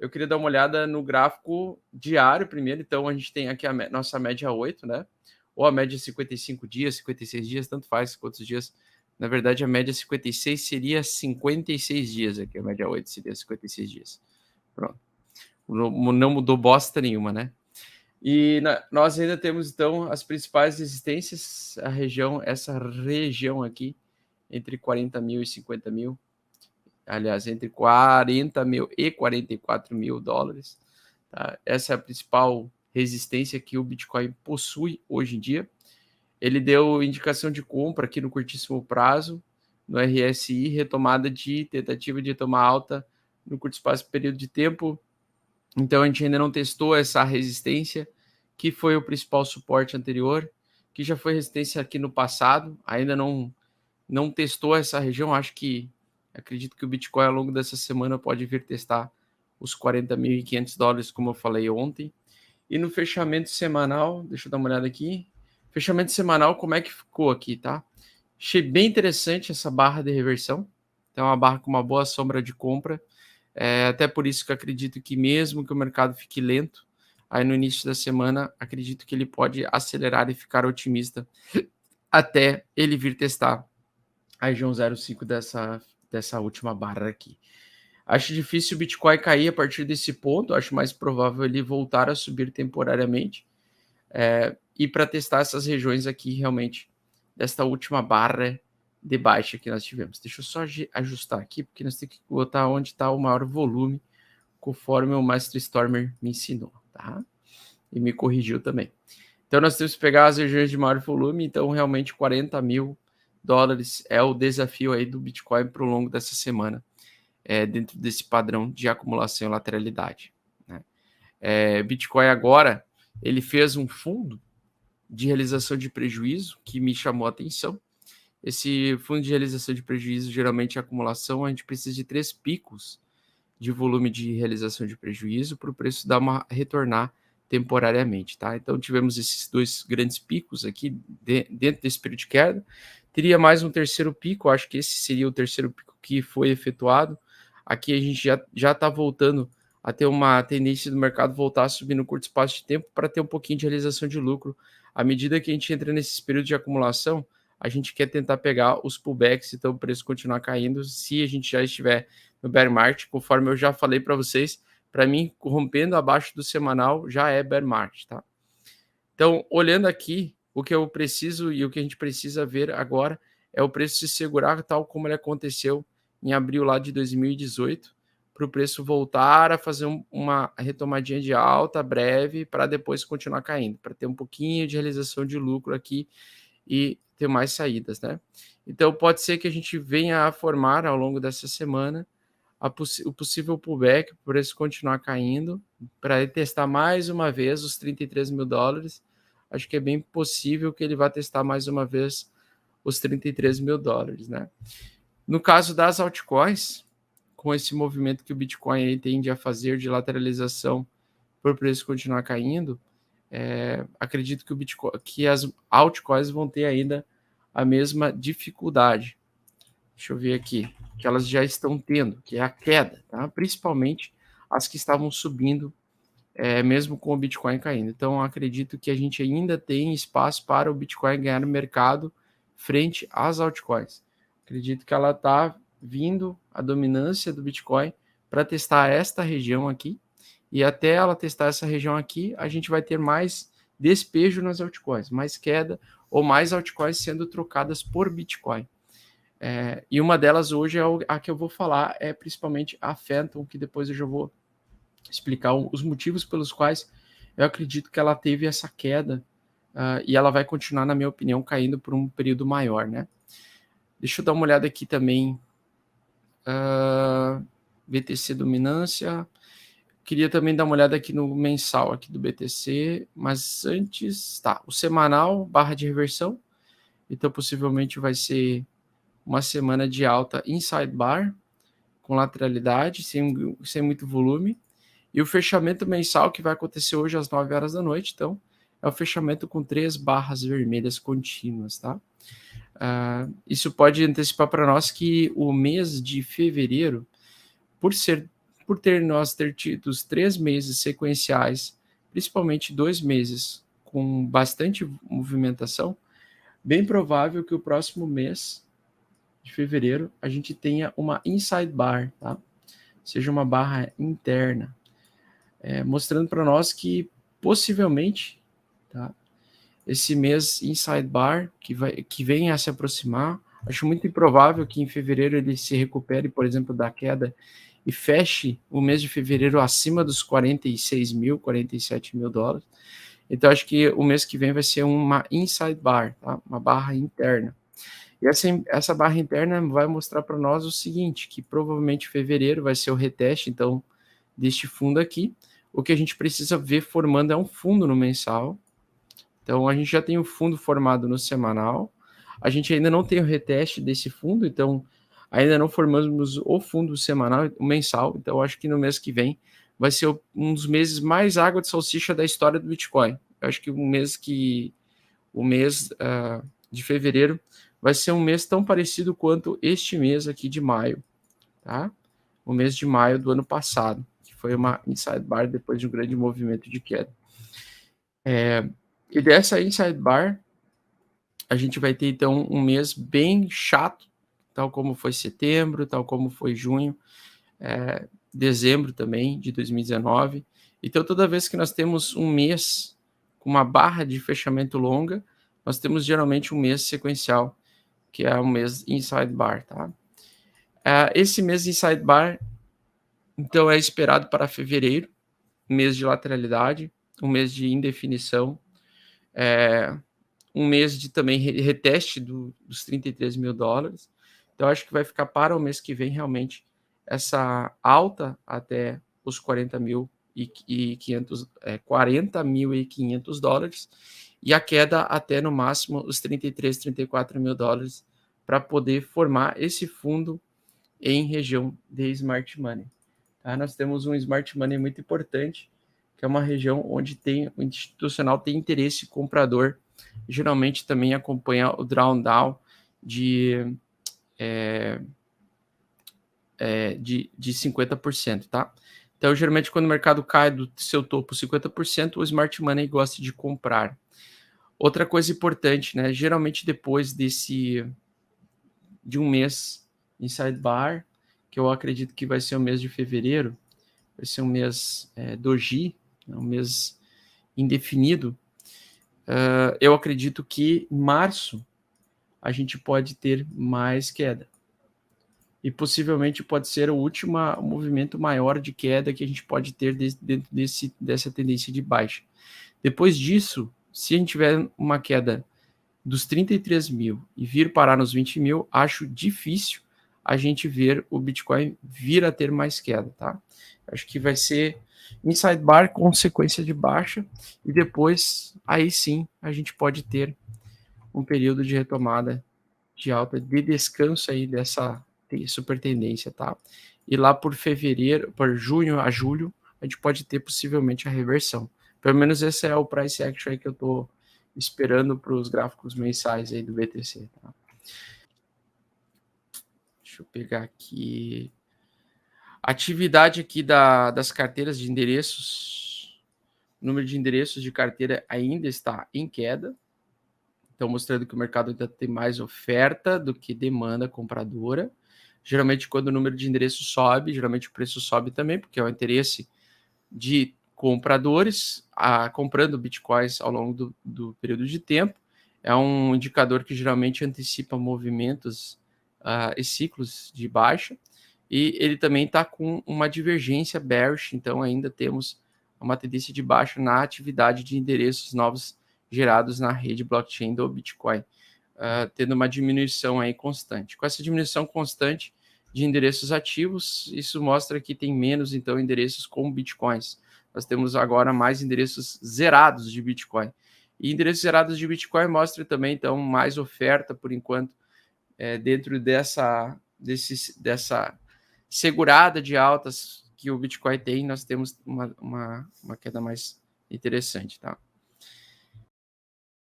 eu queria dar uma olhada no gráfico diário primeiro. Então, a gente tem aqui a nossa média 8, né? Ou a média 55 dias, 56 dias, tanto faz quantos dias. Na verdade, a média 56 seria 56 dias aqui. A média 8 seria 56 dias. Pronto. Não mudou bosta nenhuma, né? E nós ainda temos, então, as principais resistências, essa região aqui, entre 40 mil e 50 mil. Aliás, entre 40 mil e 44 mil dólares. Tá? Essa é a principal resistência que o Bitcoin possui hoje em dia. Ele deu indicação de compra aqui no curtíssimo prazo, no RSI, retomada de tentativa de tomar alta no curto espaço de período de tempo. Então, a gente ainda não testou essa resistência, que foi o principal suporte anterior, que já foi resistência aqui no passado, ainda não testou essa região. Acredito que o Bitcoin ao longo dessa semana pode vir testar os 40.500 dólares, como eu falei ontem. E no fechamento semanal, deixa eu dar uma olhada aqui. Fechamento semanal, como é que ficou aqui, tá? Achei bem interessante essa barra de reversão. Então, uma barra com uma boa sombra de compra. Até por isso que eu acredito que mesmo que o mercado fique lento, aí no início da semana, acredito que ele pode acelerar e ficar otimista até ele vir testar a região 0,5 dessa última barra aqui. Acho difícil o Bitcoin cair a partir desse ponto, acho mais provável ele voltar a subir temporariamente e para testar essas regiões aqui realmente desta última barra de baixa que nós tivemos. Deixa eu só ajustar aqui, porque nós temos que botar onde está o maior volume, conforme o Master Stormer me ensinou, tá? E me corrigiu também. Então nós temos que pegar as regiões de maior volume, então realmente 40 mil dólares é o desafio aí do Bitcoin para o longo dessa semana, dentro desse padrão de acumulação e lateralidade, né? Bitcoin agora, ele fez um fundo de realização de prejuízo que me chamou a atenção. Esse fundo de realização de prejuízo, geralmente a acumulação, a gente precisa de 3 picos de volume de realização de prejuízo para o preço dar uma retornar temporariamente, tá? Então tivemos esses 2 grandes picos aqui dentro desse período de queda. Teria mais um terceiro pico, acho que esse seria o terceiro pico que foi efetuado. Aqui a gente já está voltando a ter uma tendência do mercado voltar a subir no curto espaço de tempo para ter um pouquinho de realização de lucro. À medida que a gente entra nesses períodos de acumulação, a gente quer tentar pegar os pullbacks, então o preço continuar caindo, se a gente já estiver no bear market, conforme eu já falei para vocês, para mim, rompendo abaixo do semanal já é bear market, tá? Então, olhando aqui, o que eu preciso e o que a gente precisa ver agora é o preço se segurar tal como ele aconteceu em abril lá de 2018, para o preço voltar a fazer uma retomadinha de alta breve para depois continuar caindo, para ter um pouquinho de realização de lucro aqui e ter mais saídas, né? Então, pode ser que a gente venha a formar ao longo dessa semana o possível pullback, o preço continuar caindo, para testar mais uma vez os 33 mil dólares. Acho que é bem possível que ele vá testar mais uma vez os 33 mil dólares, né? No caso das altcoins, com esse movimento que o Bitcoin aí tende a fazer de lateralização para o preço continuar caindo, acredito que o Bitcoin, que as altcoins vão ter ainda a mesma dificuldade. Deixa eu ver aqui, que elas já estão tendo, que é a queda, tá? Principalmente as que estavam subindo, mesmo com o Bitcoin caindo. Então, acredito que a gente ainda tem espaço para o Bitcoin ganhar no mercado frente às altcoins. Acredito que ela está vindo a dominância do Bitcoin para testar esta região aqui, e até ela testar essa região aqui, a gente vai ter mais despejo nas altcoins, mais queda ou mais altcoins sendo trocadas por Bitcoin. E uma delas hoje é a que eu vou falar, é principalmente a Phantom, que depois eu já vou explicar os motivos pelos quais eu acredito que ela teve essa queda, e ela vai continuar, na minha opinião, caindo por um período maior, né? Deixa eu dar uma olhada aqui também, BTC dominância. Queria também dar uma olhada aqui no mensal aqui do BTC, mas antes, tá, o semanal, barra de reversão, então possivelmente vai ser uma semana de alta inside bar, com lateralidade, sem muito volume, e o fechamento mensal que vai acontecer hoje às 9 horas da noite, então é o fechamento com 3 barras vermelhas contínuas, tá? Isso pode antecipar para nós que o mês de fevereiro, por ser por nós ter tido os 3 meses sequenciais, principalmente 2 meses com bastante movimentação, bem provável que o próximo mês de fevereiro a gente tenha uma inside bar, tá? Seja uma barra interna, mostrando para nós que possivelmente, tá? Esse mês inside bar que vem a se aproximar, acho muito improvável que em fevereiro ele se recupere, por exemplo, da queda e feche o mês de fevereiro acima dos 46 mil, 47 mil dólares. Então, acho que o mês que vem vai ser uma inside bar, tá? Uma barra interna. E essa barra interna vai mostrar para nós o seguinte, que provavelmente fevereiro vai ser o reteste, então, deste fundo aqui. O que a gente precisa ver formando é um fundo no mensal. Então, a gente já tem o fundo formado no semanal. A gente ainda não tem o reteste desse fundo, então, ainda não formamos o fundo semanal, o mensal. Então, acho que no mês que vem vai ser um dos meses mais água de salsicha da história do Bitcoin. Eu acho que o mês de fevereiro vai ser um mês tão parecido quanto este mês aqui de maio, tá? O mês de maio do ano passado, que foi uma inside bar depois de um grande movimento de queda. E dessa inside bar, a gente vai ter então um mês bem chato, tal como foi setembro, tal como foi junho, dezembro também de 2019. Então, toda vez que nós temos um mês com uma barra de fechamento longa, nós temos geralmente um mês sequencial, que é um mês inside bar, tá? Esse mês inside bar, então, é esperado para fevereiro, mês de lateralidade, um mês de indefinição, um mês de também reteste dos 33 mil dólares. Então, acho que vai ficar para o mês que vem realmente essa alta até os 40.500 dólares e a queda até no máximo os 33, 34 mil dólares para poder formar esse fundo em região de Smart Money. Tá? Nós temos um Smart Money muito importante, que é uma região onde o institucional tem interesse comprador, geralmente também acompanha o drawdown de 50%, tá? Então, geralmente, quando o mercado cai do seu topo 50%, o Smart Money gosta de comprar. Outra coisa importante, né? Geralmente, depois de um mês inside bar, que eu acredito que vai ser o mês de fevereiro, vai ser um mês doji, um mês indefinido, eu acredito que em março a gente pode ter mais queda. E possivelmente pode ser o último movimento maior de queda que a gente pode ter dentro dessa tendência de baixa. Depois disso, se a gente tiver uma queda dos 33 mil e vir parar nos 20 mil, acho difícil a gente ver o Bitcoin vir a ter mais queda, tá? Acho que vai ser inside bar, consequência de baixa, e depois, aí sim, a gente pode ter um período de retomada de alta, de descanso aí dessa super tendência, tá? E lá por junho a julho, a gente pode ter possivelmente a reversão. Pelo menos esse é o price action aí que eu tô esperando para os gráficos mensais aí do BTC, tá? Deixa eu pegar aqui. Atividade aqui das carteiras de endereços. O número de endereços de carteira ainda está em queda. Então, mostrando que o mercado ainda tem mais oferta do que demanda compradora. Geralmente, quando o número de endereços sobe, geralmente o preço sobe também, porque é o interesse de compradores comprando bitcoins ao longo do período de tempo. É um indicador que geralmente antecipa movimentos e ciclos de baixa. E ele também está com uma divergência bearish, então ainda temos uma tendência de baixa na atividade de endereços novos gerados na rede blockchain do Bitcoin, tendo uma diminuição aí constante. Com essa diminuição constante de endereços ativos, isso mostra que tem menos, então, endereços com Bitcoins. Nós temos agora mais endereços zerados de Bitcoin. E endereços zerados de Bitcoin mostra também, então, mais oferta, por enquanto, dentro dessa segurada de altas que o Bitcoin tem, nós temos uma queda mais interessante, tá?